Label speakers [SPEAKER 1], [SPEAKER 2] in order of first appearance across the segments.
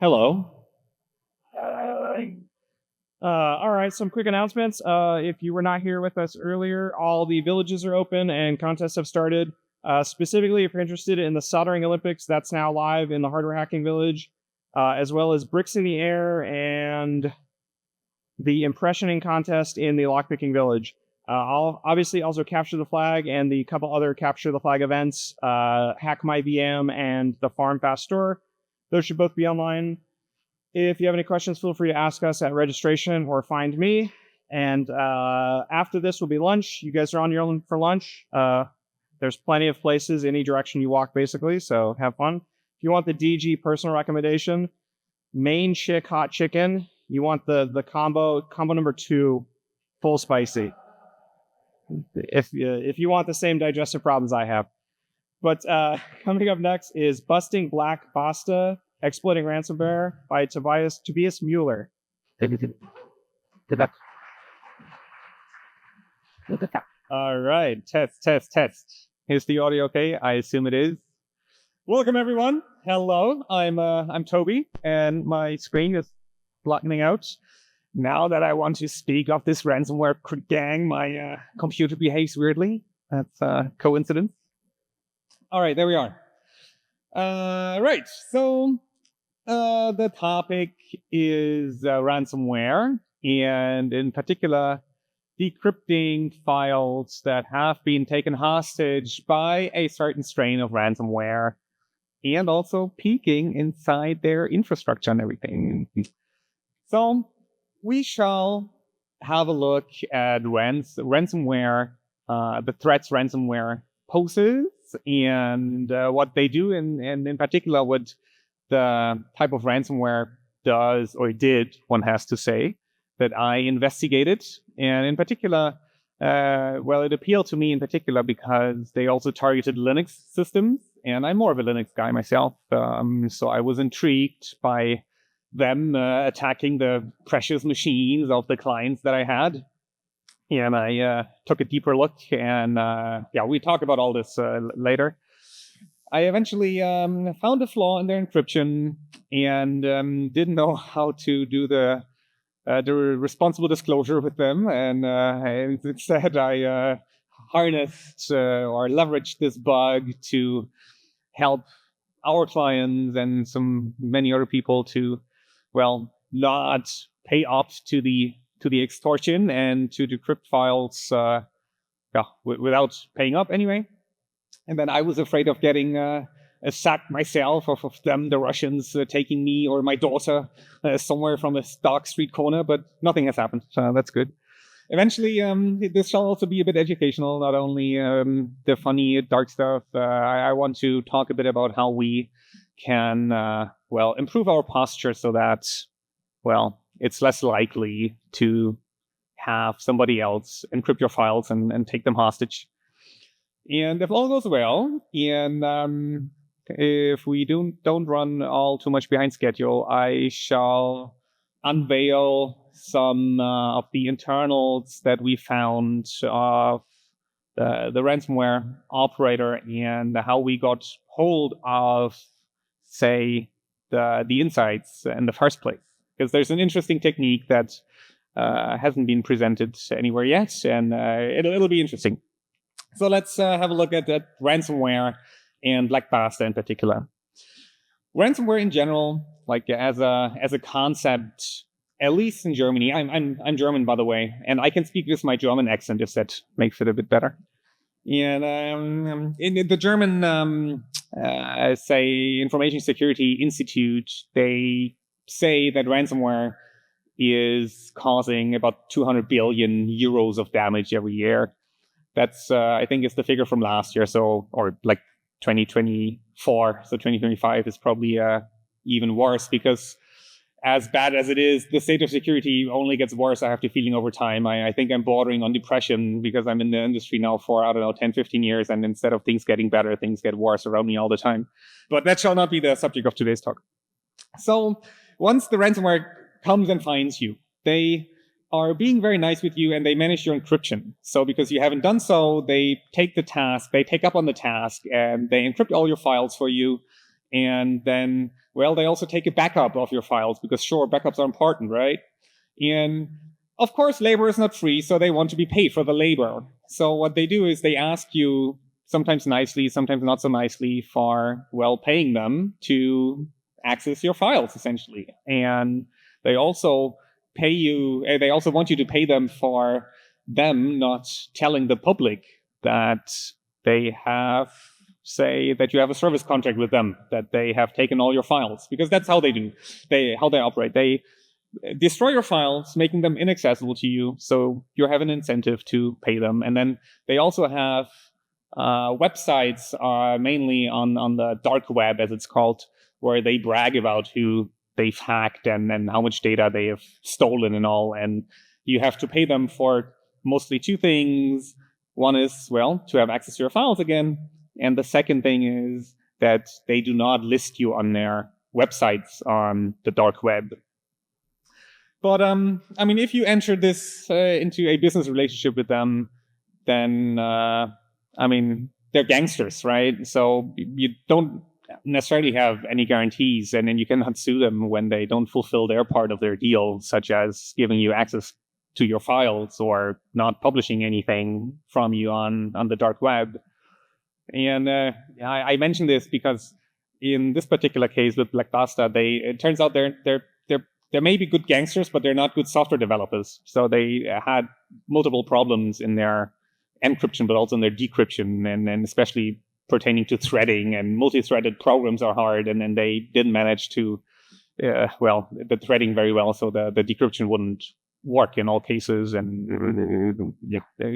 [SPEAKER 1] Hello. All right, some quick announcements. If you were not here with us earlier, all the villages are open and contests have started. Specifically, if you're interested in the soldering Olympics, that's now live in the hardware hacking village, as well as bricks in the air and the impressioning contest in the lockpicking village. I'll obviously also capture the flag and the couple other capture the flag events, Hack My VM and the Farm Fast Store. Those should both be online. If you have any questions, feel free to ask us at registration or find me. And after this will be lunch. You guys are on your own for lunch. There's plenty of places any direction you walk, basically, so have fun. If you want the DG personal recommendation, main chick hot chicken. You want the combo number 2, full spicy. If you want the same digestive problems I have. But coming up next is Busting Black Basta, Exploiting Ransomware by Tobias Mueller. All right, test. Is the audio okay? I assume it is. Welcome everyone. Hello, I'm Toby, and my screen is blocking out. Now that I want to speak of this ransomware gang, my computer behaves weirdly. That's a coincidence. All right, there we are. Right, so the topic is ransomware, and in particular, decrypting files that have been taken hostage by a certain strain of ransomware, and also peeking inside their infrastructure and everything. So we shall have a look at ransomware, the threats ransomware poses, and what they do, and in particular what the type of ransomware does or did, one has to say, that I investigated. And in particular, it appealed to me in particular because they also targeted Linux systems, and I'm more of a Linux guy myself, so I was intrigued by them attacking the precious machines of the clients that I had. And I took a deeper look, and we talk about all this later. I eventually found a flaw in their encryption and didn't know how to do the responsible disclosure with them. And instead, I harnessed or leveraged this bug to help our clients and many other people to, not pay off to the extortion and to decrypt files without paying up anyway. And then I was afraid of getting sacked myself, of them, the Russians, taking me or my daughter somewhere from a dark street corner, but nothing has happened, so that's good. Eventually, this shall also be a bit educational, not only the funny, dark stuff. I want to talk a bit about how we can, improve our posture so that, it's less likely to have somebody else encrypt your files and take them hostage. And if all goes well, and if we don't run all too much behind schedule, I shall unveil some of the internals that we found of the ransomware operator and how we got hold of, say, the insights in the first place. Because there's an interesting technique that hasn't been presented anywhere yet, and it'll be interesting. So let's have a look at that ransomware and Black Basta in particular. Ransomware in general, like as a concept, at least in Germany. I'm German, by the way, and I can speak with my German accent if that makes it a bit better. And in the German, say, Information Security Institute, they say that ransomware is causing about 200 billion euros of damage every year. That's, I think, is the figure from last year, or like 2024. So 2025 is probably even worse, because as bad as it is, the state of security only gets worse, I have the feeling, over time. I think I'm bordering on depression because I'm in the industry now for, 10, 15 years, and instead of things getting better, things get worse around me all the time. But that shall not be the subject of today's talk. So once the ransomware comes and finds you, they are being very nice with you, and they manage your encryption. So because you haven't done so, they take up on the task, and they encrypt all your files for you, And then, well, they also take a backup of your files because sure, backups are important, right? And of course, labor is not free, so they want to be paid for the labor. So what they do is they ask you, sometimes nicely, sometimes not so nicely, for, well, paying them to access your files, essentially. And they also they also want you to pay them for them not telling the public that they have, say, that you have a service contract with them, that they have taken all your files, because that's how they do, how they operate. They destroy your files, making them inaccessible to you, so you have an incentive to pay them. And then they also have websites, mainly on the dark web, as it's called, where they brag about who they've hacked and how much data they have stolen and all. And you have to pay them for mostly two things. One is, well, to have access to your files again. And the second thing is that they do not list you on their websites on the dark web. But I mean, if you enter this into a business relationship with them, then I mean, they're gangsters, right? So you don't necessarily have any guarantees, and then you cannot sue them when they don't fulfill their part of their deal, such as giving you access to your files or not publishing anything from you on the dark web. And I mentioned this because in this particular case with Basta, it turns out they may be good gangsters, but they're not good software developers. So they had multiple problems in their encryption, but also in their decryption, and especially pertaining to threading, and multi-threaded programs are hard, and then they didn't manage to, the threading very well, so the decryption wouldn't work in all cases. And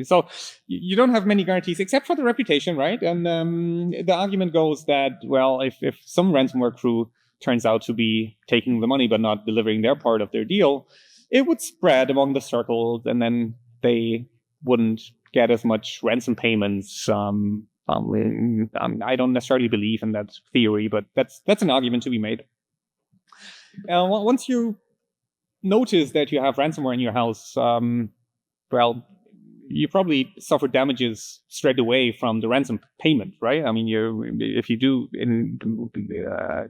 [SPEAKER 1] so you don't have many guarantees except for the reputation, right? And the argument goes that, well, if some ransomware crew turns out to be taking the money but not delivering their part of their deal, it would spread among the circles, and then they wouldn't get as much ransom payments. I don't necessarily believe in that theory, but that's an argument to be made. Once you notice that you have ransomware in your house, well, you probably suffer damages straight away from the ransom payment, right? I mean, if you do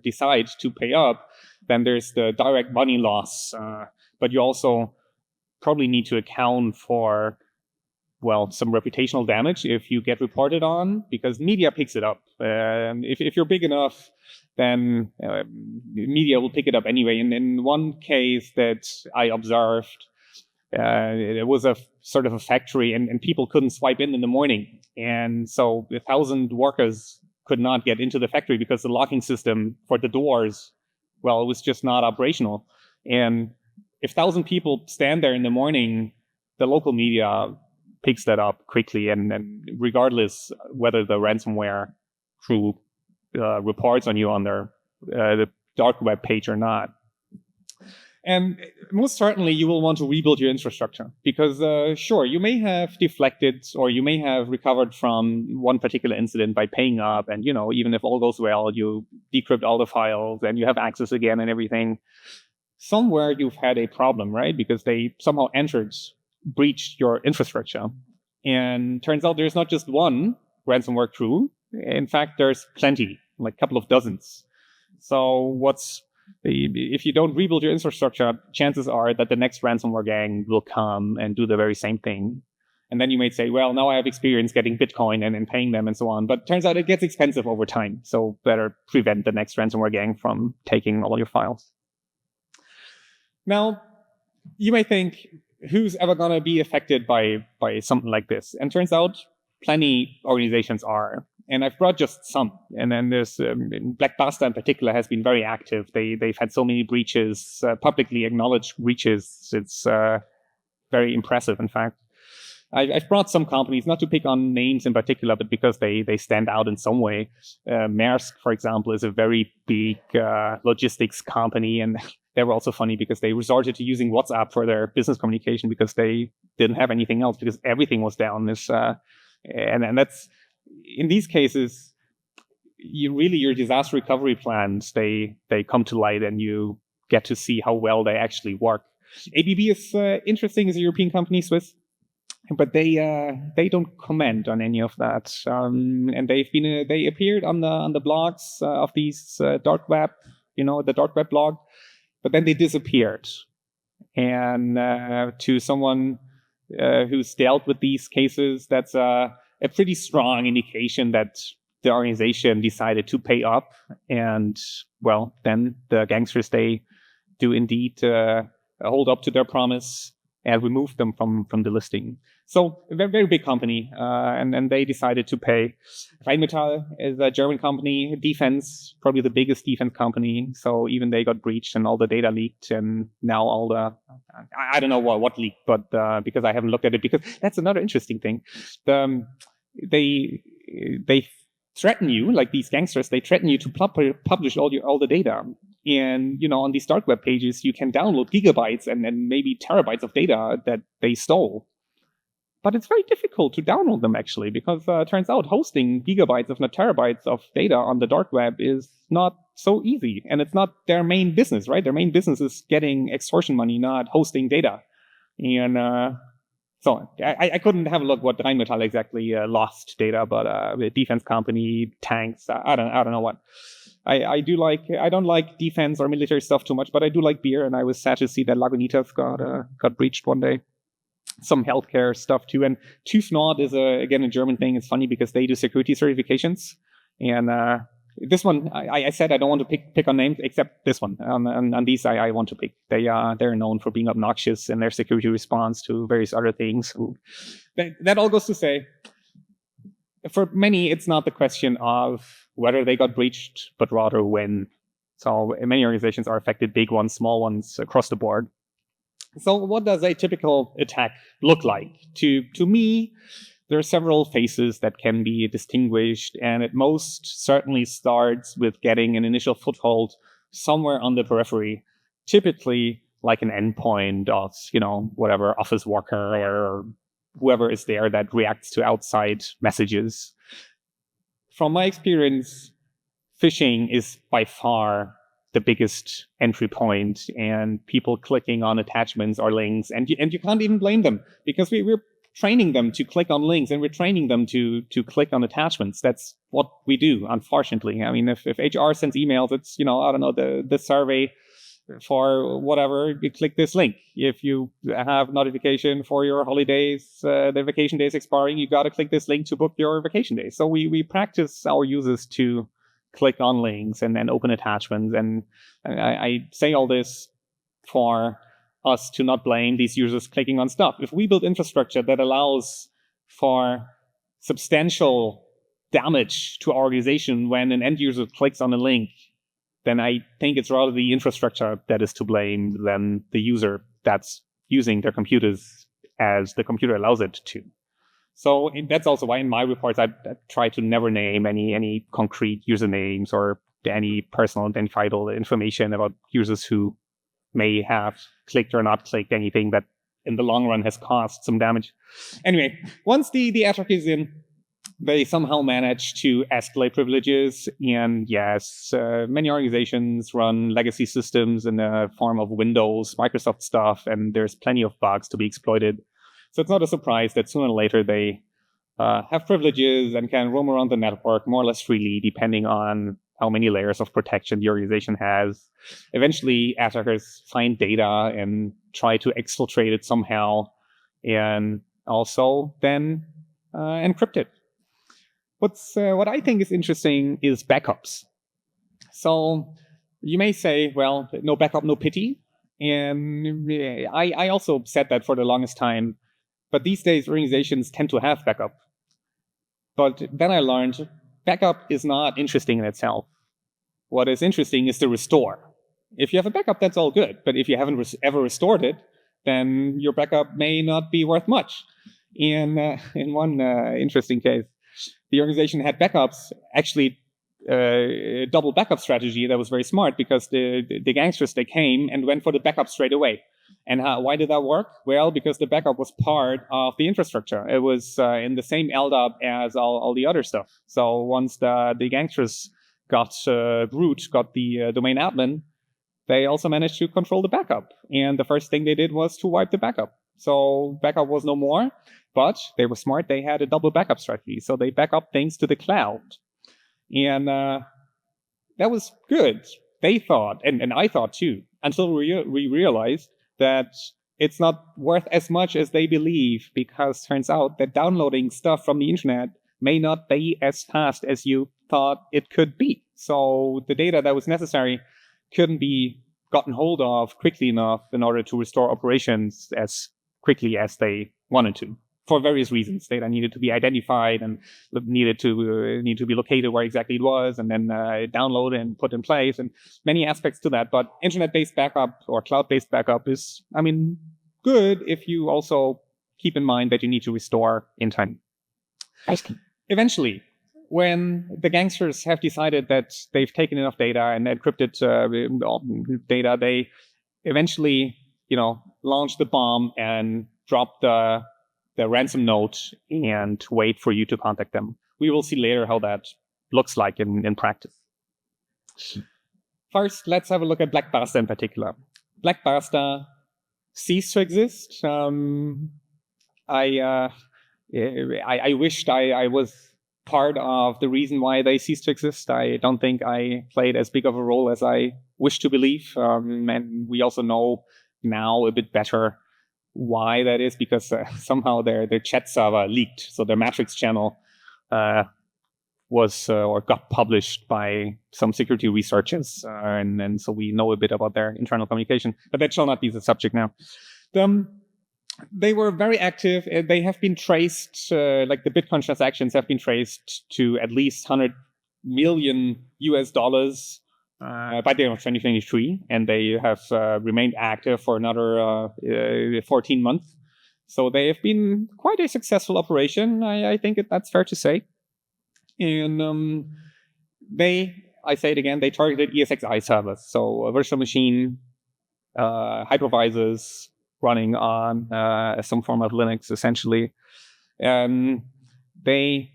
[SPEAKER 1] decide to pay up, then there's the direct money loss, but you also probably need to account for, well, some reputational damage if you get reported on, because media picks it up. If you're big enough, then media will pick it up anyway. And in one case that I observed, it was a sort of a factory, and people couldn't swipe in the morning. And so 1,000 workers could not get into the factory because the locking system for the doors, well, it was just not operational. And if 1,000 people stand there in the morning, the local media picks that up quickly, and regardless whether the ransomware crew reports on you on their the dark web page or not. And most certainly you will want to rebuild your infrastructure, because sure, you may have deflected or you may have recovered from one particular incident by paying up, and even if all goes well, you decrypt all the files and you have access again and everything. Somewhere you've had a problem, right? Because they somehow breached your infrastructure. And turns out there's not just one ransomware crew. In fact, there's plenty, like a couple of dozens. So if you don't rebuild your infrastructure, chances are that the next ransomware gang will come and do the very same thing. And then you may say, well, now I have experience getting Bitcoin and paying them and so on. But turns out it gets expensive over time. So better prevent the next ransomware gang from taking all your files. Now, you may think, who's ever going to be affected by something like this? And turns out plenty organizations are. And I've brought just some. And then there's Basta in particular has been very active. They've had so many breaches, publicly acknowledged breaches. It's very impressive, in fact. I've brought some companies, not to pick on names in particular, but because they stand out in some way. Maersk, for example, is a very big logistics company, and they were also funny because they resorted to using WhatsApp for their business communication because they didn't have anything else, because everything was down. And that's, in these cases, your disaster recovery plans, they come to light, and you get to see how well they actually work. ABB is interesting, as a European company, Swiss. but they don't comment on any of that. And they appeared on the blogs of these dark web, the dark web blog, but then they disappeared. And to someone who's dealt with these cases, that's a pretty strong indication that the organization decided to pay up. And well, then the gangsters, they do indeed hold up to their promise and remove them from the listing. So a very, very big company, and they decided to pay. Rheinmetall is a German company, defense, probably the biggest defense company. So even they got breached and all the data leaked, and now all I don't know what leaked, but because I haven't looked at it, because that's another interesting thing. They threaten you, like these gangsters, they threaten you to publish all the data. And, on these dark web pages, you can download gigabytes and maybe terabytes of data that they stole. But it's very difficult to download them, actually, because it turns out hosting gigabytes, if not terabytes of data on the dark web is not so easy. And it's not their main business, right? Their main business is getting extortion money, not hosting data. And so I couldn't have a look what Rheinmetall exactly lost data, but a defense company, tanks, I don't know what. I don't like defense or military stuff too much, but I do like beer, and I was sad to see that Lagunitas got breached one day. Some healthcare stuff too, and TÜV Nord is again a German thing. It's funny because they do security certifications, and this one I said I don't want to pick on names, except this one. On these I want to pick. They're known for being obnoxious in their security response to various other things. That all goes to say, for many, it's not the question of whether they got breached, but rather when. So many organizations are affected, big ones, small ones, across the board. So what does a typical attack look like? To me, there are several phases that can be distinguished, and it most certainly starts with getting an initial foothold somewhere on the periphery, typically like an endpoint of, whatever office worker or whoever is there that reacts to outside messages. From my experience, phishing is by far the biggest entry point, and people clicking on attachments or links, and you can't even blame them, because we're training them to click on links, and we're training them to click on attachments. That's what we do, unfortunately. I mean, if HR sends emails, it's, I don't know, the survey for whatever, you click this link. If you have notification for your holidays, the vacation days expiring, you got to click this link to book your vacation days. So we practice our users to click on links and then open attachments. And I say all this for us to not blame these users clicking on stuff. If we build infrastructure that allows for substantial damage to our organization when an end user clicks on a link, then I think it's rather the infrastructure that is to blame than the user that's using their computers as the computer allows it to. So that's also why in my reports I try to never name any concrete usernames or any personal identifiable information about users who may have clicked or not clicked anything that in the long run has caused some damage. Anyway, once the attack is in, they somehow manage to escalate privileges. And yes, many organizations run legacy systems in the form of Windows, Microsoft stuff, and there's plenty of bugs to be exploited. So it's not a surprise that sooner or later they have privileges and can roam around the network more or less freely, depending on how many layers of protection the organization has. Eventually, attackers find data and try to exfiltrate it somehow, and also then encrypt it. What I think is interesting is backups. So you may say, well, no backup, no pity. And I also said that for the longest time. But these days, organizations tend to have backup. But then I learned backup is not interesting in itself. What is interesting is the restore. If you have a backup, that's all good. But if you haven't ever restored it, then your backup may not be worth much. In one interesting case, the organization had backups, actually double backup strategy that was very smart, because the gangsters, they came and went for the backup straight away. And why did that work? Well, because the backup was part of the infrastructure. It was in the same LDAP as all the other stuff. So once the gangsters got root, got the domain admin, they also managed to control the backup. And the first thing they did was to wipe the backup. So backup was no more, but they were smart. They had a double backup strategy. So they back up things to the cloud. And that was good. They thought, and I thought too, until we realized that it's not worth as much as they believe, because turns out that downloading stuff from the internet may not be as fast as you thought it could be. So the data that was necessary couldn't be gotten hold of quickly enough in order to restore operations as quickly as they wanted to, for various reasons. Data needed to be identified and needed to be located where exactly it was, and then downloaded and put in place, and many aspects to that. But internet-based backup or cloud-based backup is, good if you also keep in mind that you need to restore in time. Eventually, when the gangsters have decided that they've taken enough data and encrypted data, they eventually, launch the bomb and drop the ransom note and wait for you to contact them. We will see later how that looks like in practice. First, let's have a look at Black Basta in particular. Black Basta ceased to exist. I wished I was part of the reason why they ceased to exist. I don't think I played as big of a role as I wish to believe. And we also know now a bit better why that is, because somehow their chat server leaked. So their Matrix channel was or got published by some security researchers. And so we know a bit about their internal communication. But that shall not be the subject now. They were very active. They have been traced, like the Bitcoin transactions have been traced to at least $100 million by the end of 2023, and they have remained active for another 14 months. So they have been quite a successful operation. I think that's fair to say. And I say it again, they targeted ESXi servers, so a virtual machine, hypervisors, running on some form of Linux, essentially. They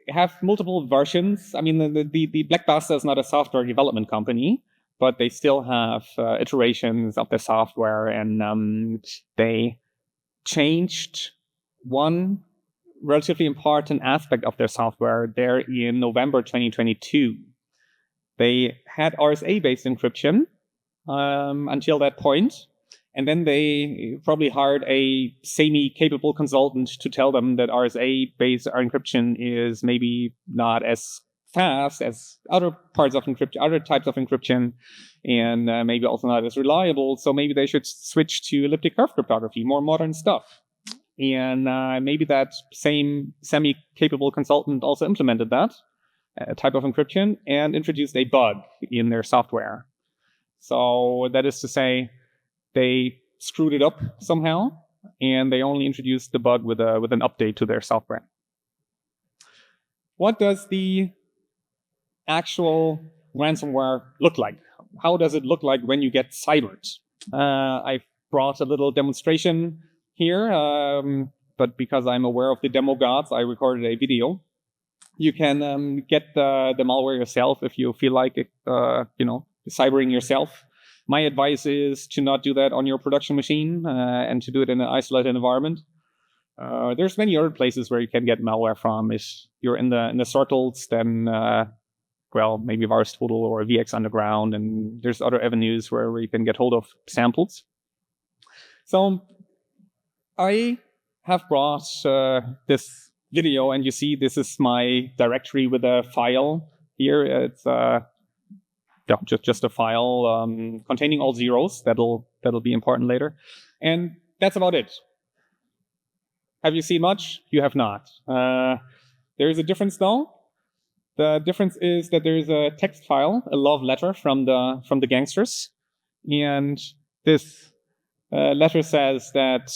[SPEAKER 1] have multiple versions. The Black Basta is not a software development company, but they still have iterations of their software, and they changed one relatively important aspect of their software there in November 2022. They had RSA-based encryption until that point. And then they probably hired a semi-capable consultant to tell them that RSA-based encryption is maybe not as fast as other types of encryption, and maybe also not as reliable. So maybe they should switch to elliptic curve cryptography, more modern stuff. And maybe that same semi-capable consultant also implemented that type of encryption and introduced a bug in their software. So that is to say, they screwed it up somehow, and they only introduced the bug with an update to their software. What does the actual ransomware look like? How does it look like when you get cybered? I've brought a little demonstration here, but because I'm aware of the demo gods, I recorded a video. You can get the malware yourself if you feel like cybering yourself. My advice is to not do that on your production machine and to do it in an isolated environment. There's many other places where you can get malware from. If you're in the circles, then maybe VirusTotal or VX Underground, and there's other avenues where you can get hold of samples. So I have brought this video, and you see this is my directory with a file here. It's just a file containing all zeros. That'll be important later. And that's about it. Have you seen much? You have not. There is a difference though. The difference is that there is a text file, a love letter from the gangsters. And this letter says that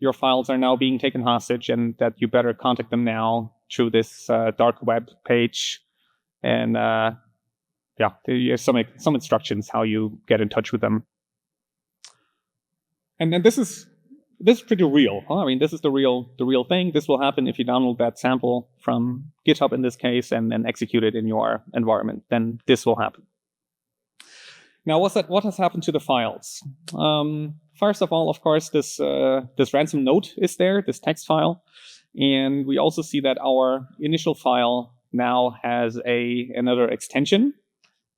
[SPEAKER 1] your files are now being taken hostage and that you better contact them now through this dark web page. And there's some instructions how you get in touch with them. And then this is pretty real. Huh? This is the real thing. This will happen if you download that sample from GitHub in this case and execute it in your environment. Then this will happen. Now, what has happened to the files? first of all, of course, this ransom note is there, this text file. And we also see that our initial file now has another extension.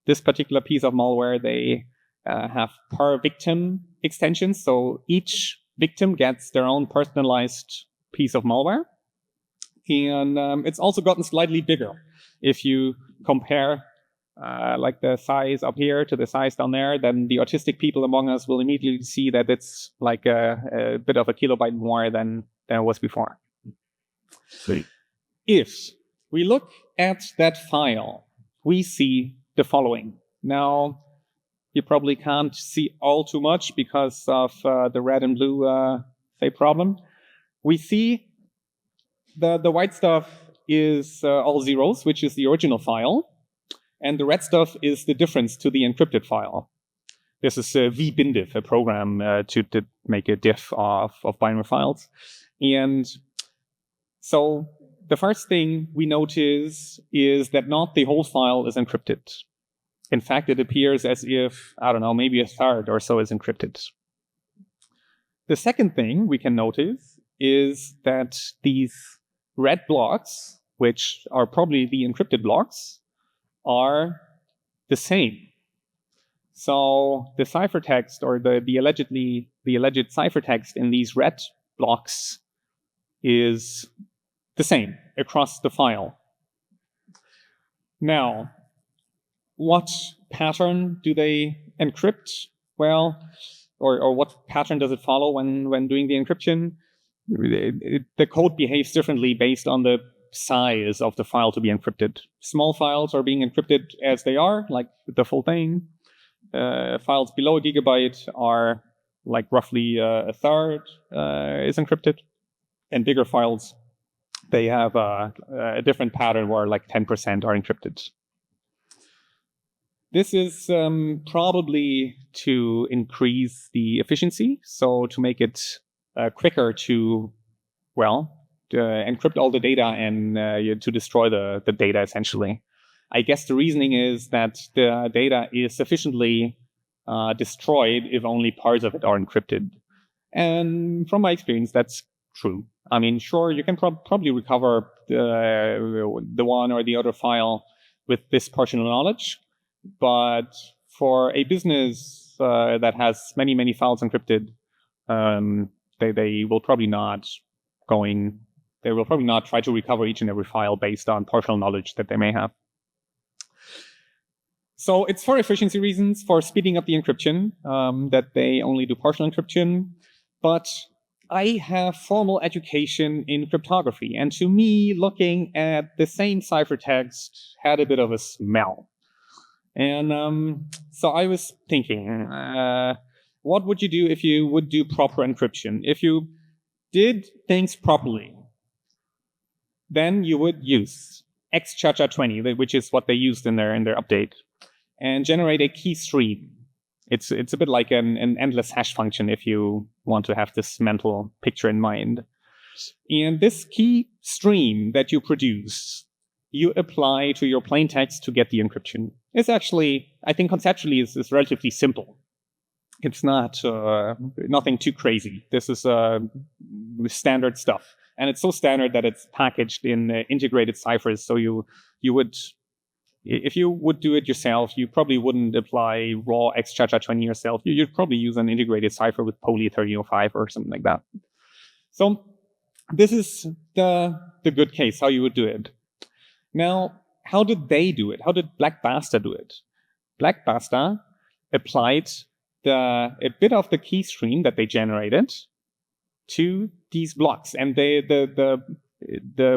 [SPEAKER 1] This particular piece of malware, they have per victim extensions. So each victim gets their own personalized piece of malware. And it's also gotten slightly bigger. If you compare like the size up here to the size down there, then the autistic people among us will immediately see that it's like a bit of a kilobyte more than it was before.
[SPEAKER 2] See.
[SPEAKER 1] If we look at that file, we see the following. Now, you probably can't see all too much because of the red and blue say problem. We see the white stuff is all zeros, which is the original file. And the red stuff is the difference to the encrypted file. This is vbindiff, a program to make a diff of binary files. And so the first thing we notice is that not the whole file is encrypted. In fact, it appears as if, I don't know, maybe a third or so is encrypted. The second thing we can notice is that these red blocks, which are probably the encrypted blocks, are the same. So the ciphertext or the alleged ciphertext in these red blocks is the same across the file. Now, what pattern do they encrypt? Well, or what pattern does it follow when doing the encryption? The code behaves differently based on the size of the file to be encrypted. Small files are being encrypted as they are, like the full thing. Files below a gigabyte are like roughly a third is encrypted. And bigger files, they have a different pattern where like 10% are encrypted. This is probably to increase the efficiency, so to make it quicker to, encrypt all the data and to destroy the data, essentially. I guess the reasoning is that the data is sufficiently destroyed if only parts of it are encrypted. And from my experience, that's true. I mean, sure, you can probably recover the one or the other file with this partial knowledge, but for a business that has many, many files encrypted, they will probably not try to recover each and every file based on partial knowledge that they may have. So it's for efficiency reasons, for speeding up the encryption, that they only do partial encryption. But I have formal education in cryptography, and to me, looking at the same ciphertext had a bit of a smell. And so I was thinking, what would you do if you would do proper encryption? If you did things properly, then you would use xChacha20, which is what they used in their update, and generate a key stream. It's a bit like an endless hash function if you want to have this mental picture in mind. And this key stream that you produce, you apply to your plain text to get the encryption. It's actually, I think conceptually, is relatively simple. It's not nothing too crazy. This is standard stuff. And it's so standard that it's packaged in integrated ciphers. So you would, if you would do it yourself, you probably wouldn't apply raw xChacha20 yourself. You'd probably use an integrated cipher with poly 3005 or something like that. So this is the good case, how you would do it. Now, how did they do it? How did Black Basta do it? Black Basta applied a bit of the key stream that they generated to these blocks. And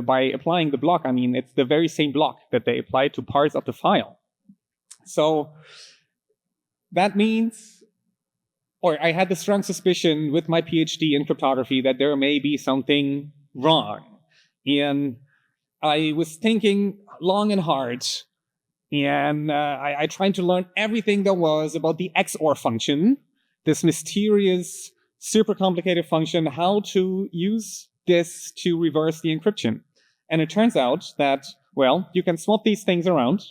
[SPEAKER 1] by applying the block, I mean, it's the very same block that they applied to parts of the file. So that means, or I had the strong suspicion with my PhD in cryptography that there may be something wrong. And I was thinking long and hard, and I tried to learn everything there was about the XOR function, this mysterious, super complicated function, how to use this to reverse the encryption. And it turns out that, well, you can swap these things around,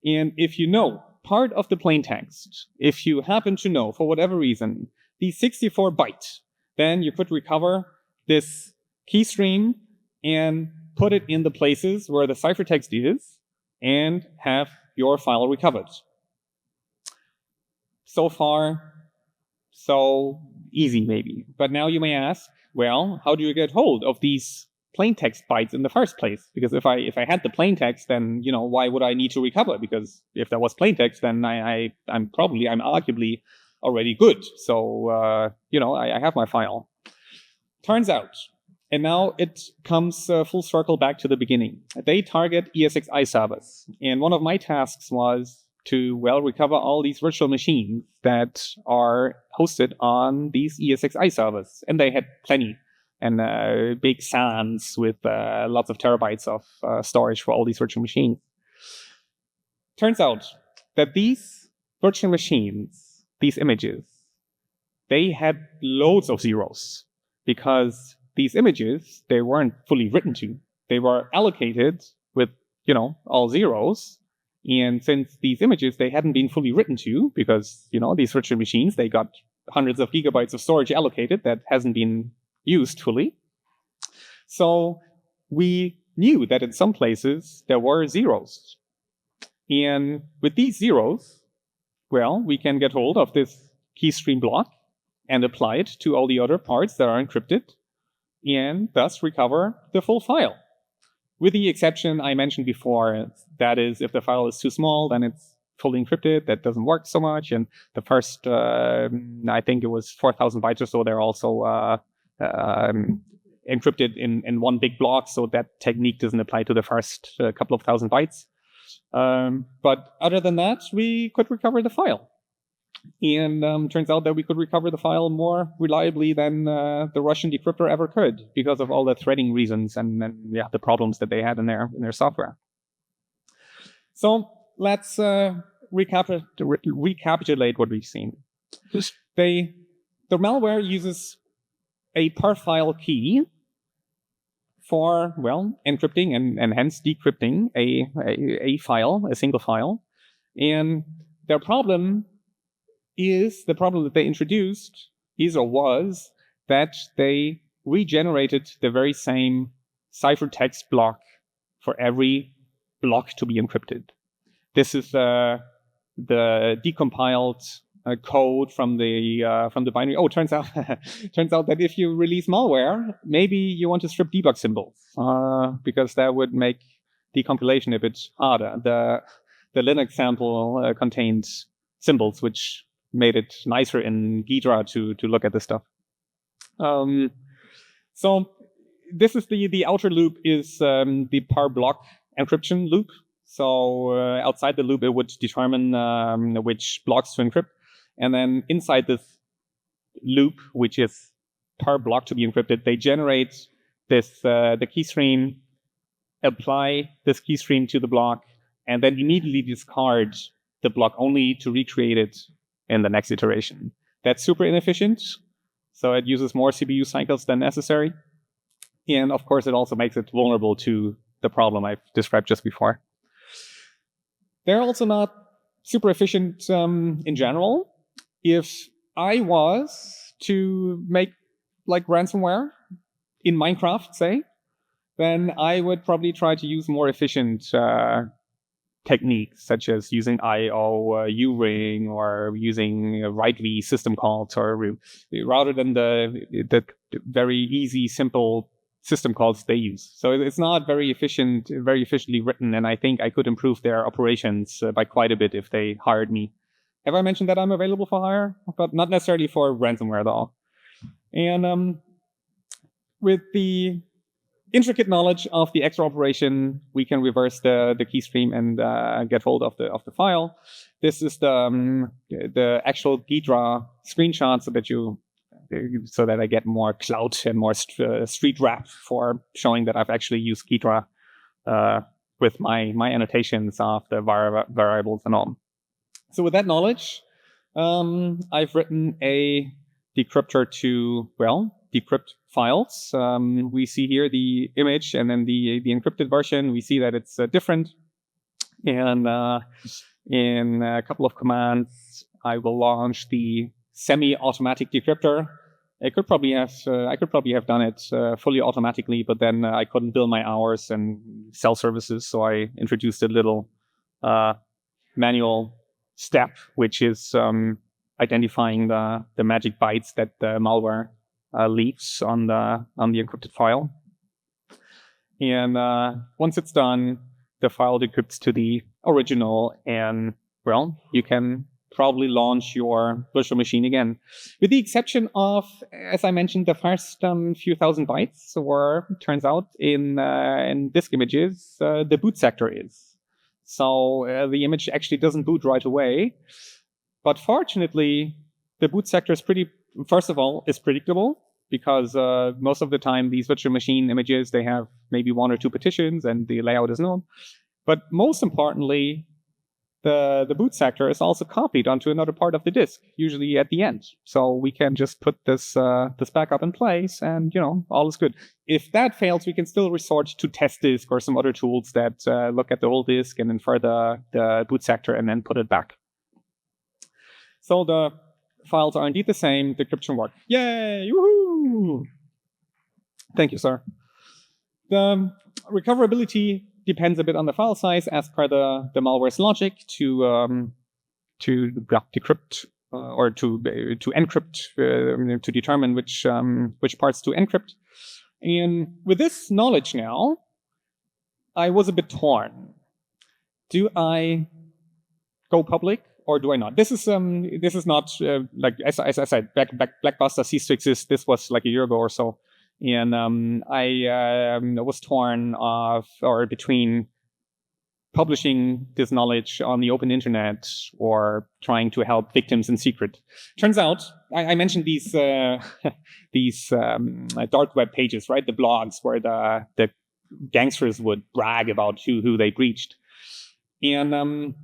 [SPEAKER 1] and if you know part of the plain text, if you happen to know, for whatever reason, the 64 byte, then you could recover this key stream and put it in the places where the ciphertext is and have your file recovered. So far, so easy maybe. But now you may ask, well, how do you get hold of these plain text bytes in the first place? Because if I had the plain text, then why would I need to recover? Because if there was plain text, then I'm arguably already good. So I have my file. Turns out, and now it comes full circle back to the beginning. They target ESXi servers, and one of my tasks was to recover all these virtual machines that are hosted on these ESXi servers, and they had plenty. And big SANs with lots of terabytes of storage for all these virtual machines. Turns out that these virtual machines, these images, they had loads of zeros because these images, they weren't fully written to. They were allocated with, all zeros. And since these images, they hadn't been fully written to because, these virtual machines, they got hundreds of gigabytes of storage allocated that hasn't been used fully. So we knew that in some places there were zeros. And with these zeros, we can get hold of this key stream block and apply it to all the other parts that are encrypted and thus recover the full file. With the exception I mentioned before, that is, if the file is too small, then it's fully encrypted. That doesn't work so much. And the first, I think it was 4,000 bytes or so, they're also encrypted in one big block, so that technique doesn't apply to the first couple of thousand bytes. But other than that, we could recover the file. And turns out that we could recover the file more reliably than the Russian decryptor ever could because of all the threading reasons and the problems that they had in their software. So let's recapitulate what we've seen. The malware uses a per file key for, encrypting and hence decrypting a file, a single file. And their problem that they introduced was that they regenerated the very same ciphertext block for every block to be encrypted. This is the decompiled code from the binary. Oh, turns out that if you release malware, maybe you want to strip debug symbols because that would make decompilation a bit harder. The Linux sample contained symbols, which made it nicer in Ghidra to look at this stuff. So this is the outer loop is the per block encryption loop. So outside the loop, it would determine which blocks to encrypt. And then inside this loop, which is per block to be encrypted, they generate this the key stream, apply this key stream to the block, and then immediately discard the block only to recreate it in the next iteration. That's super inefficient, so it uses more CPU cycles than necessary. And of course, it also makes it vulnerable to the problem I've described just before. They're also not super efficient in general. If I was to make like ransomware in Minecraft, say, then I would probably try to use more efficient techniques, such as using IO, U-ring, or using write-v system calls, or rather than the very easy, simple system calls they use. So it's not very efficient, very efficiently written, and I think I could improve their operations by quite a bit if they hired me. Have I mentioned that I'm available for hire? But not necessarily for ransomware at all. And with the intricate knowledge of the extra operation, we can reverse the key stream and get hold of the file. This is the actual Ghidra screenshot so that I get more clout and more street rap for showing that I've actually used Ghidra with my annotations of the variables and all. So with that knowledge, I've written a decryptor to, decrypt files. We see here the image and then the encrypted version. We see that it's different. And in a couple of commands, I will launch the semi-automatic decryptor. I could probably have done it fully automatically, but then I couldn't bill my hours and sell services, so I introduced a little manual step, which is identifying the magic bytes that the malware leaves on the encrypted file. And once it's done, the file decrypts to the original, and well, you can probably launch your virtual machine again. With the exception of, as I mentioned, the first few thousand bytes, or turns out in disk images, the boot sector is. So the image actually doesn't boot right away. But fortunately, the boot sector is first of all, is predictable, because most of the time these virtual machine images, they have maybe 1 or 2 partitions and the layout is known. But most importantly, the boot sector is also copied onto another part of the disk, usually at the end. So we can just put this backup in place, and all is good. If that fails, we can still resort to test disk or some other tools that look at the whole disk and infer the boot sector and then put it back. So the files are indeed the same. Decryption worked. Yay! Woohoo! Thank you, sir. The recoverability depends a bit on the file size, as per the malware's logic to decrypt or to encrypt to determine which parts to encrypt. And with this knowledge now, I was a bit torn. Do I go public or do I not? This is not like as I said, Black Basta ceased to exist. This was like a year ago or so. And I was torn between publishing this knowledge on the open internet or trying to help victims in secret. Turns out, I mentioned these dark web pages, right? The blogs where the gangsters would brag about who they breached. And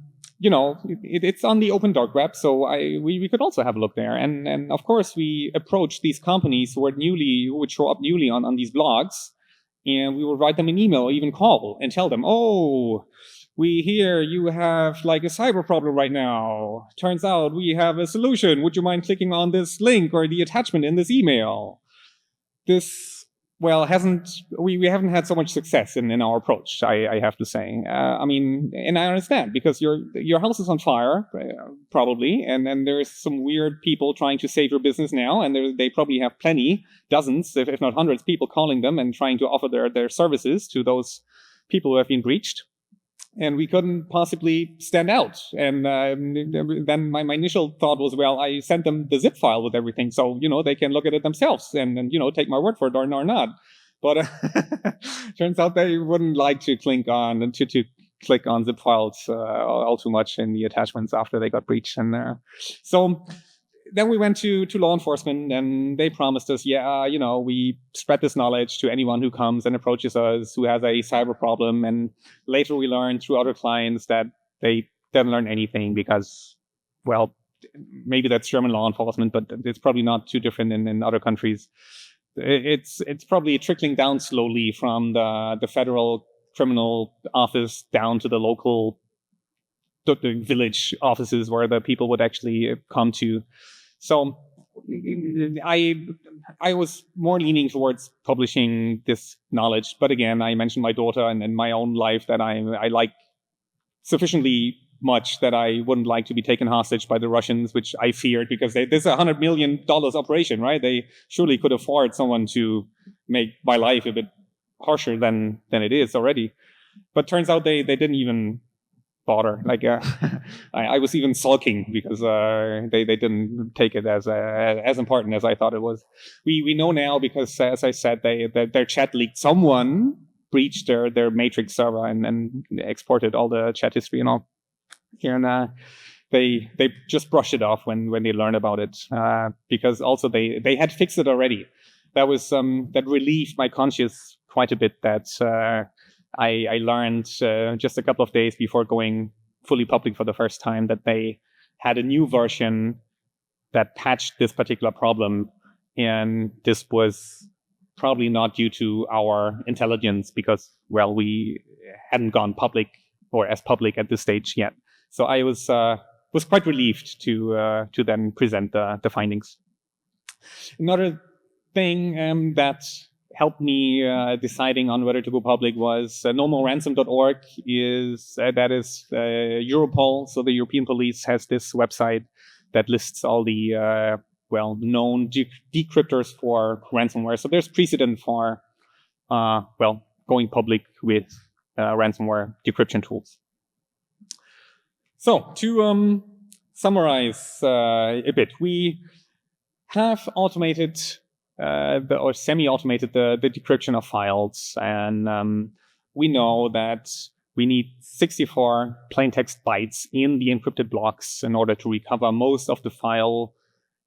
[SPEAKER 1] it's on the open dark web, so we could also have a look there. And of course, we approached these companies who would show up newly on these blogs, and we would write them an email or even call and tell them, oh, we hear you have like a cyber problem right now. Turns out we have a solution. Would you mind clicking on this link or the attachment in this email? We haven't had so much success in our approach, I have to say. And I understand, because your house is on fire, probably, and then there's some weird people trying to save your business now, and they probably have dozens, if not hundreds, people calling them and trying to offer their services to those people who have been breached. And we couldn't possibly stand out. And then my initial thought was, well, I sent them the zip file with everything, so they can look at it themselves and take my word for it or not. But turns out they wouldn't like to click on zip files all too much in the attachments after they got breached. And so then we went to law enforcement, and they promised us, we spread this knowledge to anyone who comes and approaches us who has a cyber problem. And later we learned through other clients that they didn't learn anything because, well, maybe that's German law enforcement, but it's probably not too different in other countries. It's probably trickling down slowly from the federal criminal office down to the local village offices where the people would actually come to. So I was more leaning towards publishing this knowledge. But again, I mentioned my daughter and my own life that I like sufficiently much that I wouldn't like to be taken hostage by the Russians, which I feared, because this is a $100 million operation, right? They surely could afford someone to make my life a bit harsher than it is already. But turns out they didn't even bother. Like I was even sulking because they didn't take it as important as I thought it was. We know now because, as I said, their chat leaked. Someone breached their Matrix server and exported all the chat history and all. And they just brushed it off when they learned about it, because also they had fixed it already. That was that relieved my conscience quite a bit. That I learned just a couple of days before going fully public for the first time that they had a new version that patched this particular problem, and this was probably not due to our intelligence because, well, we hadn't gone public or as public at this stage yet. So I was was quite relieved to then present the findings. Another thing that helped me deciding on whether to go public was nomoransom.org is Europol. So the European police has this website that lists all the known decryptors for ransomware. So there's precedent for going public with ransomware decryption tools. So to summarize a bit, we have automated or semi-automated the decryption of files, and we know that we need 64 plaintext bytes in the encrypted blocks in order to recover most of the file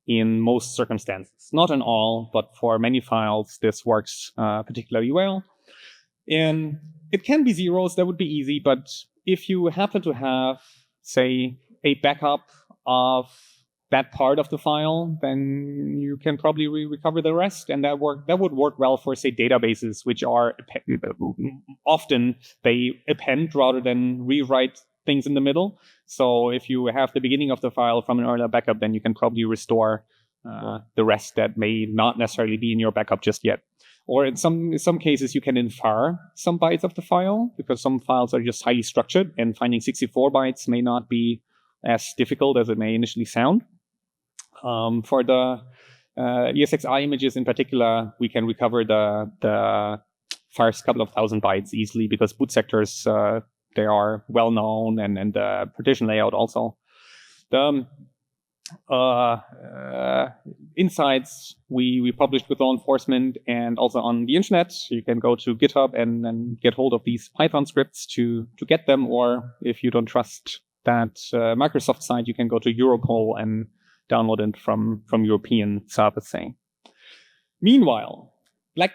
[SPEAKER 1] in most circumstances. Not in all, but for many files, this works particularly well. And it can be zeros, that would be easy, but if you happen to have, say, a backup of that part of the file, then you can probably recover the rest, and that would work well for, say, databases, which are often they append rather than rewrite things in the middle. So if you have the beginning of the file from an earlier backup, then you can probably restore the rest that may not necessarily be in your backup just yet. Or in some cases, you can infer some bytes of the file, because some files are just highly structured, and finding 64 bytes may not be as difficult as it may initially sound. For the ESXi images in particular, we can recover the first couple of thousand bytes easily, because boot sectors, they are well known, and the partition layout also. The insights we published with law enforcement and also on the internet. You can go to GitHub and get hold of these Python scripts to get them, or if you don't trust that Microsoft site, you can go to Europol and download it from European servers, say. Meanwhile,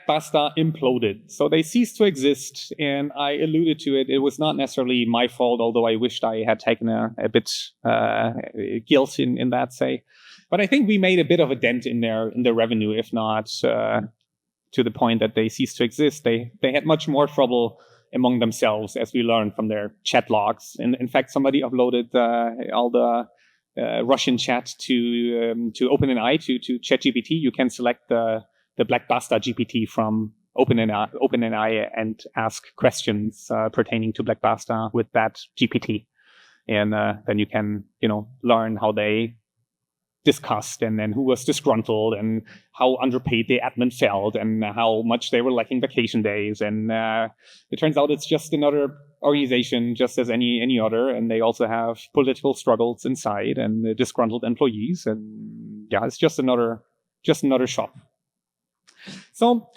[SPEAKER 1] Basta imploded. So they ceased to exist, and I alluded to it. It was not necessarily my fault, although I wished I had taken a bit guilt in that, say. But I think we made a bit of a dent in their revenue, if not to the point that they ceased to exist. They had much more trouble among themselves, as we learned from their chat logs. And in fact, somebody uploaded all the Russian chat to OpenAI, to ChatGPT. You can select the Basta GPT from OpenAI and ask questions pertaining to Basta with that GPT, and then you can learn how they discussed and who was disgruntled and how underpaid the admin felt and how much they were lacking vacation days. And it turns out it's just another organization, just as any other, and they also have political struggles inside and disgruntled employees. And yeah, it's just another shop. So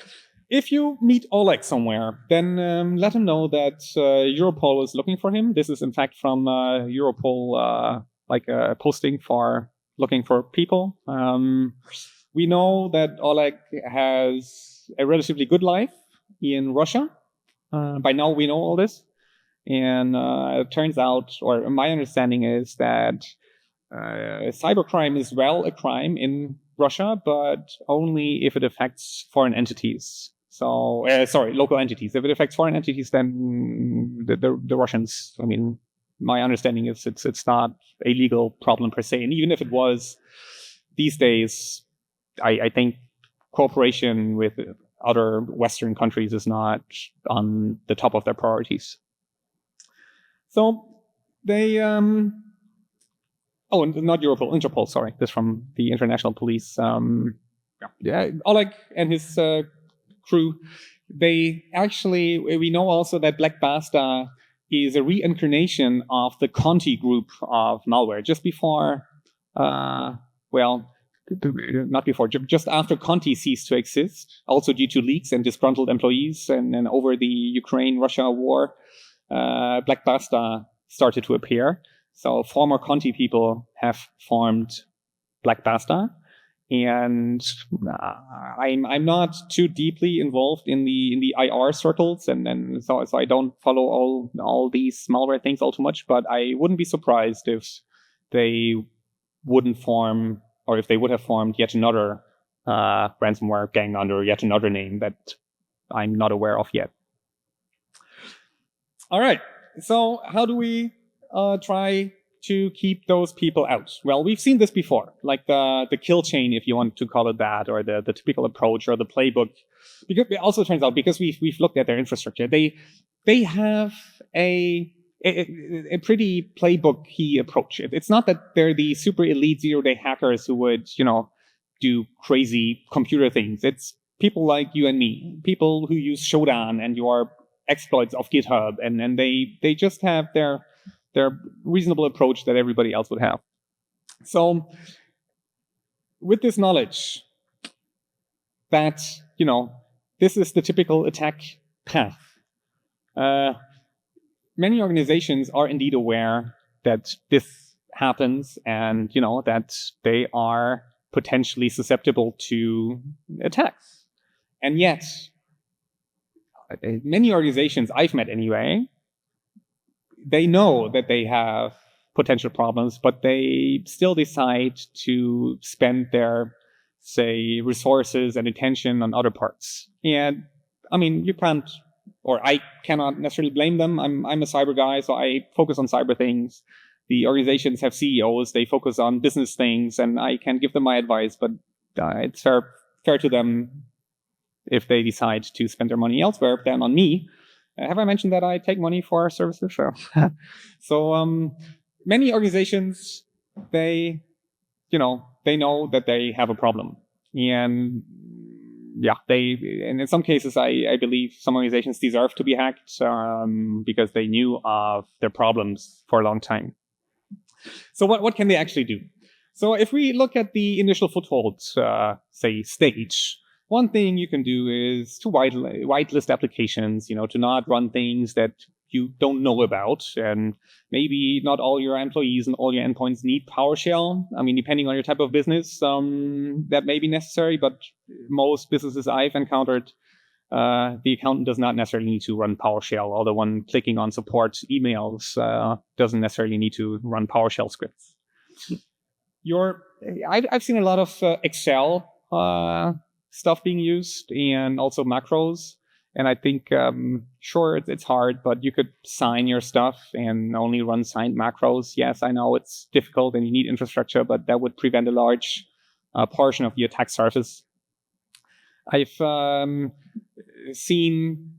[SPEAKER 1] if you meet Oleg somewhere, then let him know that Europol is looking for him. This is in fact from Europol, posting for looking for people. We know that Oleg has a relatively good life in Russia. By now we know all this. And it turns out, or my understanding is that cybercrime is a crime in Russia, but only if it affects foreign entities. So, local entities. If it affects foreign entities, then the Russians, my understanding is it's not a legal problem per se. And even if it was, these days, I think cooperation with other Western countries is not on the top of their priorities. So they, and not Europol, Interpol, sorry. This from the international police. Oleg and his crew, we know also that Basta is a reincarnation of the Conti group of malware. Just before, just after Conti ceased to exist, also due to leaks and disgruntled employees, and over the Ukraine-Russia war, Basta started to appear. So former Conti people have formed Basta, and I'm not too deeply involved in the IR circles, and so I don't follow all these malware things all too much. But I wouldn't be surprised if they wouldn't form, or if they would have formed yet another ransomware gang under yet another name that I'm not aware of yet. All right. So how do we try to keep those people out? Well, we've seen this before, like the kill chain, if you want to call it that, or the typical approach or the playbook. Because it also turns out, because we've looked at their infrastructure, they have a pretty playbook-y approach. It's not that they're the super elite zero-day hackers who would, do crazy computer things. It's people like you and me, people who use Shodan and your exploits of GitHub, and they just have their reasonable approach that everybody else would have. So with this knowledge that, this is the typical attack path, many organizations are indeed aware that this happens and, that they are potentially susceptible to attacks. And yet, many organizations I've met anyway, they know that they have potential problems, but they still decide to spend their, say, resources and attention on other parts. And I mean, you can't, or I cannot necessarily blame them. I'm a cyber guy, so I focus on cyber things. The organizations have CEOs, they focus on business things, and I can give them my advice, but it's fair to them if they decide to spend their money elsewhere than on me. Have I mentioned that I take money for our services? Sure. So many organizations, they know that they have a problem. And yeah, and in some cases, I believe some organizations deserve to be hacked because they knew of their problems for a long time. So what can they actually do? So if we look at the initial foothold, say, stage, one thing you can do is to whitelist applications, to not run things that you don't know about. And maybe not all your employees and all your endpoints need PowerShell. I mean, depending on your type of business, that may be necessary, but most businesses I've encountered, the accountant does not necessarily need to run PowerShell, although one clicking on support emails doesn't necessarily need to run PowerShell scripts. I've seen a lot of Excel stuff being used, and also macros. And I think, sure, it's hard, but you could sign your stuff and only run signed macros. Yes, I know it's difficult and you need infrastructure, but that would prevent a large portion of the attack surface. I've seen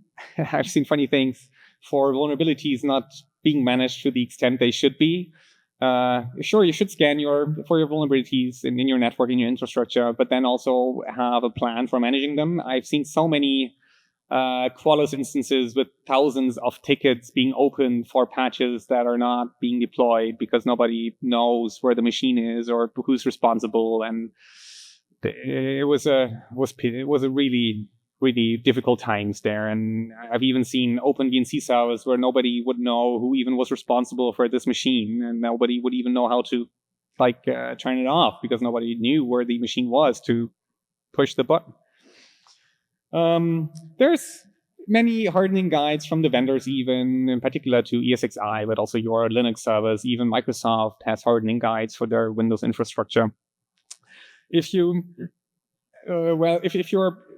[SPEAKER 1] funny things for vulnerabilities not being managed to the extent they should be. Sure, you should scan for your vulnerabilities in your network, in your infrastructure, but then also have a plan for managing them. I've seen so many Qualys instances with thousands of tickets being opened for patches that are not being deployed because nobody knows where the machine is or who's responsible. And it was a really, really difficult times there. And I've even seen open DNC servers where nobody would know who even was responsible for this machine, and nobody would even know how to turn it off because nobody knew where the machine was to push the button. There's many hardening guides from the vendors, even in particular to ESXi, but also your Linux servers. Even Microsoft has hardening guides for their Windows infrastructure. If you're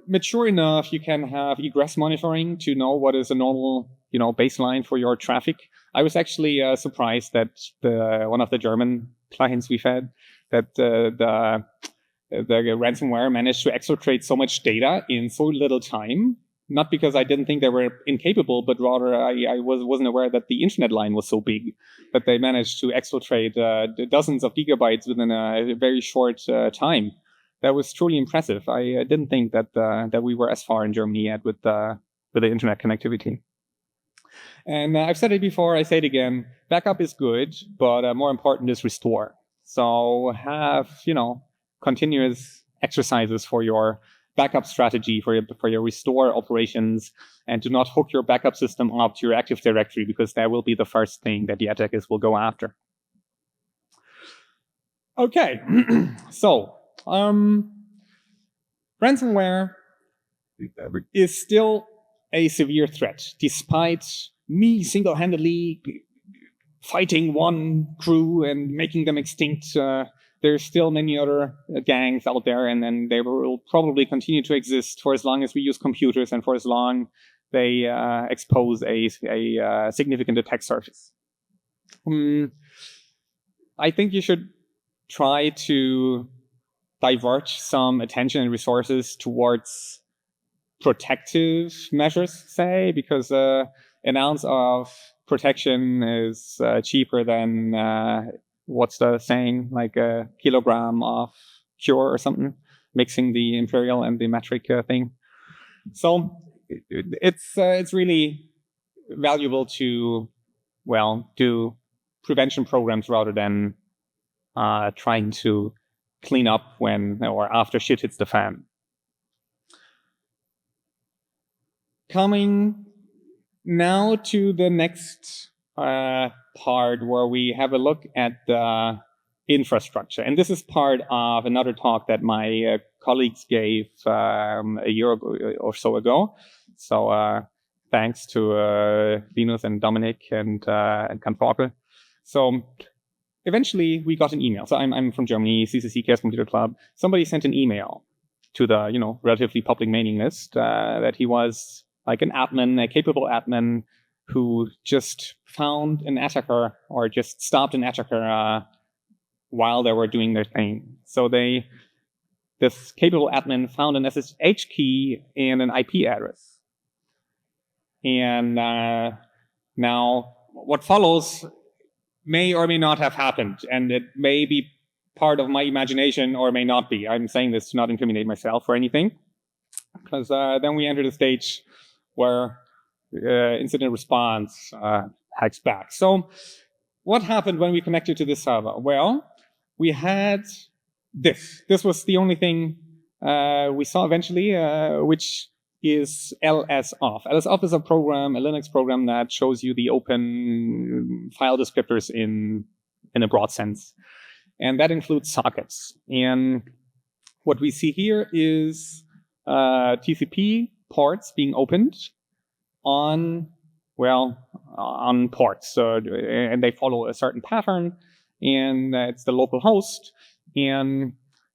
[SPEAKER 1] mature enough, you can have egress monitoring to know what is a normal, baseline for your traffic. I was actually surprised that one of the German clients we've had, that the ransomware managed to exfiltrate so much data in so little time. Not because I didn't think they were incapable, but rather I wasn't aware that the internet line was so big that they managed to exfiltrate dozens of gigabytes within a very short time. That was truly impressive. I didn't think that we were as far in Germany yet with the internet connectivity. And I've said it before, I say it again, backup is good, but more important is restore. So have, continuous exercises for your backup strategy, for your restore operations, and do not hook your backup system up to your Active Directory, because that will be the first thing that the attackers will go after. Okay, so ransomware is still a severe threat, despite me single-handedly fighting one crew and making them extinct. There's still many other gangs out there, and then they will probably continue to exist for as long as we use computers and for as long they expose a significant attack surface. I think you should try to divert some attention and resources towards protective measures, say, because an ounce of protection is cheaper than what's the saying, like a kilogram of cure or something, mixing the imperial and the metric thing. So it's really valuable to, well, do prevention programs rather than trying to clean up when or after shit hits the fan. Coming now to the next part where we have a look at the infrastructure. And this is part of another talk that my colleagues gave a year or so ago. So thanks to Linus and Dominic and Kanforke. So eventually we got an email. So I'm from Germany, CCC Chaos Computer Club. Somebody sent an email to the relatively public mailing list that he was like an admin, a capable admin who just found an attacker or just stopped an attacker while they were doing their thing. So this capable admin found an SSH key and an IP address. And now what follows may or may not have happened, and it may be part of my imagination or may not be. I'm saying this to not incriminate myself or anything, because then we enter the stage where incident response hacks back. So what happened when we connected to this server? Well, we had this. This was the only thing we saw eventually, which is LSOff. LSOff is a program, a Linux program that shows you the open file descriptors in a broad sense. And that includes sockets. And what we see here is TCP ports being opened on ports. And they follow a certain pattern, and it's the local host. And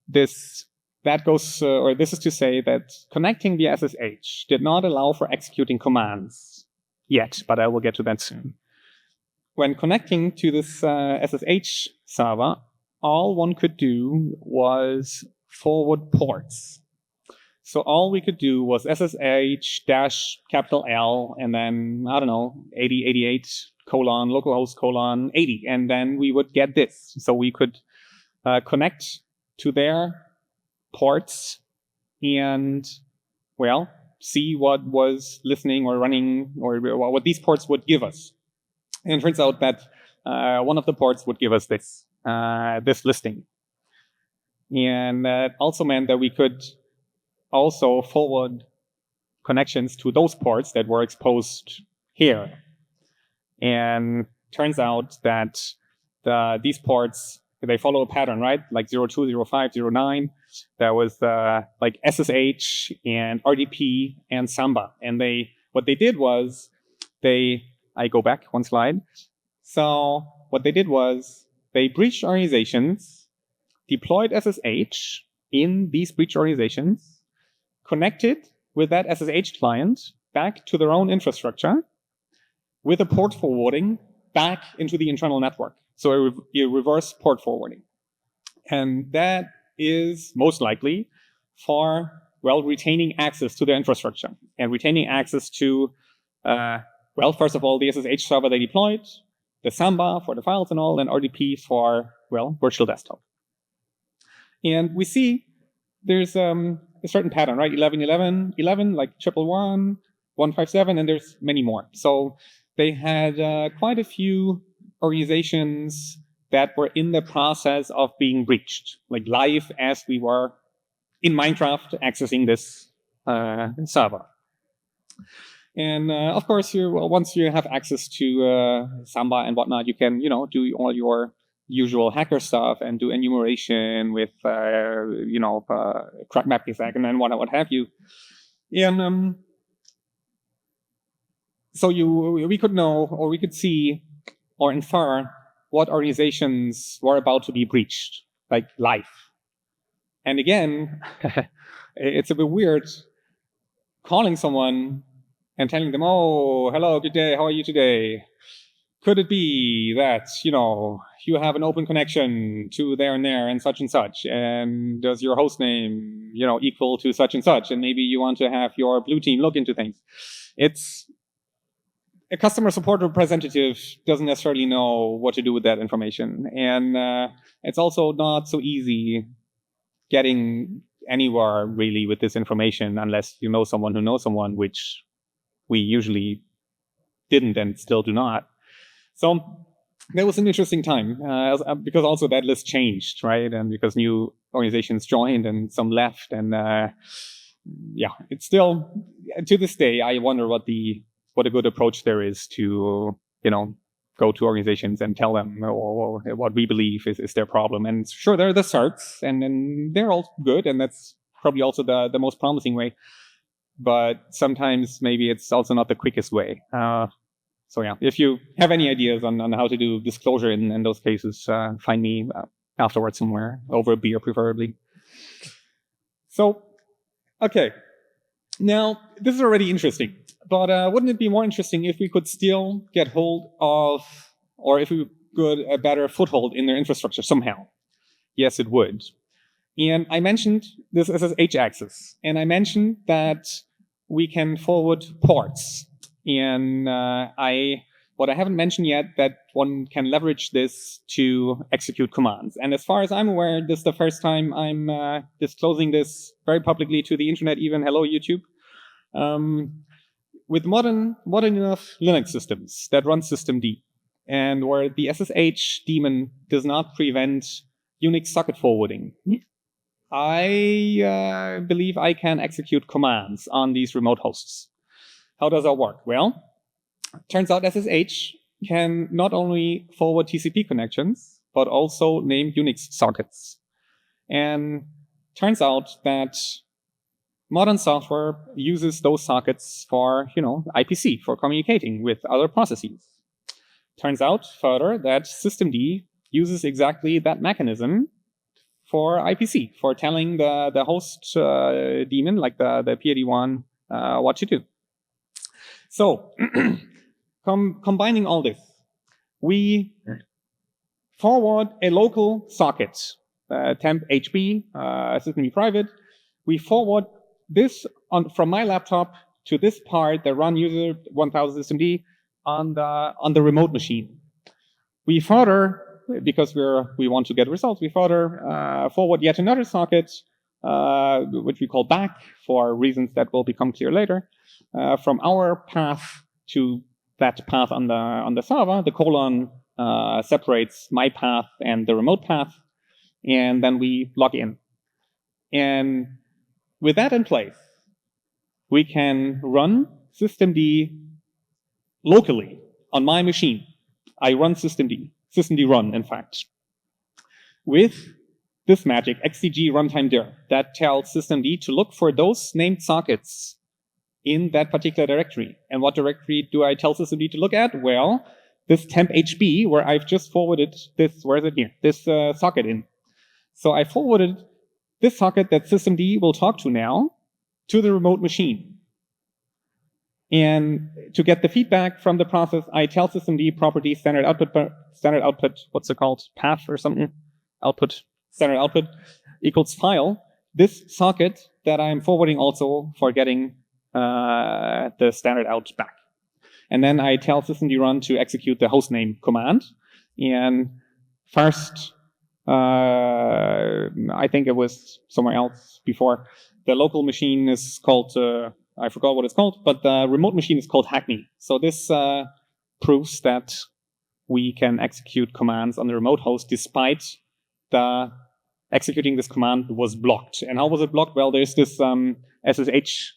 [SPEAKER 1] this is to say that connecting via SSH did not allow for executing commands yet, but I will get to that soon. When connecting to this SSH server, all one could do was forward ports. So all we could do was SSH-L and then, 8088 : localhost : 80. And then we would get this. So we could connect to their ports and, see what was listening or running or what these ports would give us. And it turns out that one of the ports would give us this listing. And that also meant that we could also forward connections to those ports that were exposed here. And turns out that these ports, they follow a pattern, right? Like 02, 05, 09. There was like SSH and RDP and Samba. And what they did was I go back one slide. So what they did was they breached organizations, deployed SSH in these breached organizations, connected with that SSH client back to their own infrastructure with a port forwarding back into the internal network. So a reverse port forwarding. And that is most likely for, retaining access to their infrastructure and retaining access to, first of all, the SSH server they deployed, the Samba for the files and all, and RDP for, virtual desktop. And we see there's a certain pattern, right? 11, like 111, 157, and there's many more. So they had quite a few organizations that were in the process of being breached, like live as we were in Minecraft accessing this server. And of course, once you have access to Samba and whatnot, you can, do all your usual hacker stuff and do enumeration with, crack map effect and then what have you. And so we could know, or we could see, or infer what organizations were about to be breached, like live. And again, it's a bit weird calling someone and telling them, oh, hello, good day, how are you today? could it be that, you have an open connection to there and such, and does your host name, equal to such, and maybe you want to have your blue team look into things. It's a customer support representative doesn't necessarily know what to do with that information. And it's also not so easy getting anywhere really with this information unless you know someone who knows someone, which we usually didn't and still do not. So that was an interesting time because also that list changed, right? And because new organizations joined and some left, and it's still, to this day, I wonder what a good approach there is to go to organizations and tell them or what we believe is their problem. And sure, there are the certs, and they're all good, and that's probably also the most promising way. But sometimes maybe it's also not the quickest way. So yeah, if you have any ideas on how to do disclosure in those cases, find me afterwards somewhere, over a beer preferably. So, okay. Now, this is already interesting, but wouldn't it be more interesting if we could still get hold of, or if we could a better foothold in their infrastructure somehow? Yes, it would. And I mentioned this SSH access, and I mentioned that we can forward ports. And what I haven't mentioned yet, that one can leverage this to execute commands. And as far as I'm aware, this is the first time I'm disclosing this very publicly to the internet, even hello, YouTube. With modern enough Linux systems that run systemd, and where the SSH daemon does not prevent Unix socket forwarding, I believe I can execute commands on these remote hosts. How does that work? Well, turns out SSH can not only forward TCP connections, but also name Unix sockets. And turns out that modern software uses those sockets for, IPC, for communicating with other processes. Turns out, further, that systemd uses exactly that mechanism for IPC, for telling the host daemon, like the PID1, what to do. So, combining all this, we forward a local socket, temp HB, systemd private. We forward this from my laptop to this part, the run user 1000 systemd on the remote machine. We further, because we want to get results, we further forward yet another socket, which we call back for reasons that will become clear later, from our path to that path on the server. The colon separates my path and the remote path, and then we log in. And with that in place, we can run systemd locally on my machine. I run systemd run, in fact, with this magic xcg runtime dir that tells systemd to look for those named sockets in that particular directory. And what directory do I tell systemd to look at? Well, this temp HB, where I've just forwarded this, where is it here? This socket in. So I forwarded this socket that systemd will talk to now to the remote machine. And to get the feedback from the process, I tell systemd property standard output, what's it called? Path or something? Output, standard output equals file. This socket that I'm forwarding also for getting the standard out back. And then I tell systemd run to execute the hostname command. And first, I think it was somewhere else before, the local machine is called, I forgot what it's called, but the remote machine is called Hackney. So this proves that we can execute commands on the remote host despite the executing this command was blocked. And how was it blocked? Well, there's this SSH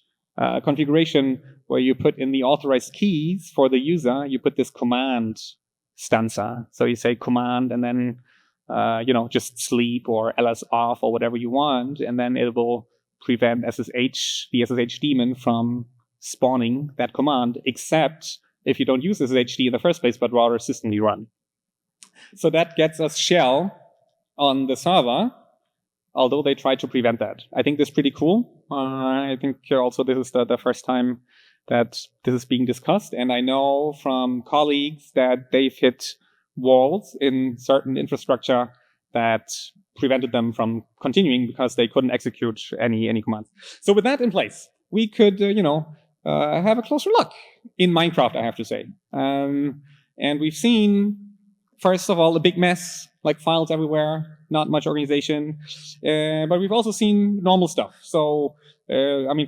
[SPEAKER 1] configuration where you put in the authorized keys for the user, you put this command stanza. So you say command and then, just sleep or ls off or whatever you want, and then it will prevent the SSH daemon from spawning that command, except if you don't use SSHD in the first place, but rather systemd run. So that gets us shell on the server, although they try to prevent that. I think this is pretty cool. I think also this is the first time that this is being discussed. And I know from colleagues that they've hit walls in certain infrastructure that prevented them from continuing because they couldn't execute any commands. So with that in place, we could, have a closer look in Minecraft, I have to say. And we've seen, first of all, a big mess, like files everywhere, not much organization. But we've also seen normal stuff. So,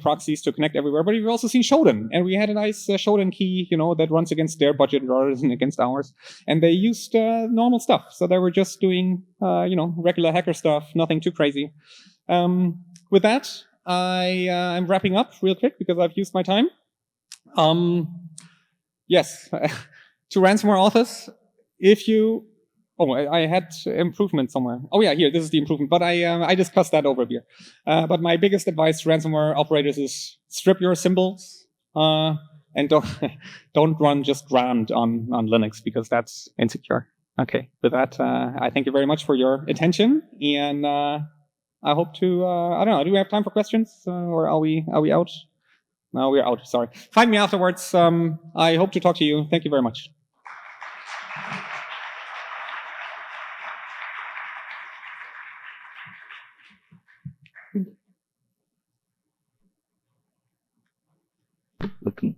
[SPEAKER 1] proxies to connect everywhere, but we've also seen Shodan. And we had a nice Shodan key, that runs against their budget rather than against ours. And they used normal stuff. So they were just doing, regular hacker stuff, nothing too crazy. With that, I'm wrapping up real quick because I've used my time. Yes, to ransomware authors, if you... Oh, I had improvement somewhere. Oh yeah, here, this is the improvement. But I discussed that over here. But my biggest advice to ransomware operators is strip your symbols and don't run just ground on Linux because that's insecure. Okay, with that, I thank you very much for your attention, and I hope to. I don't know. Do we have time for questions, or are we out? No, we're out. Sorry. Find me afterwards. I hope to talk to you. Thank you very much.
[SPEAKER 2] Looking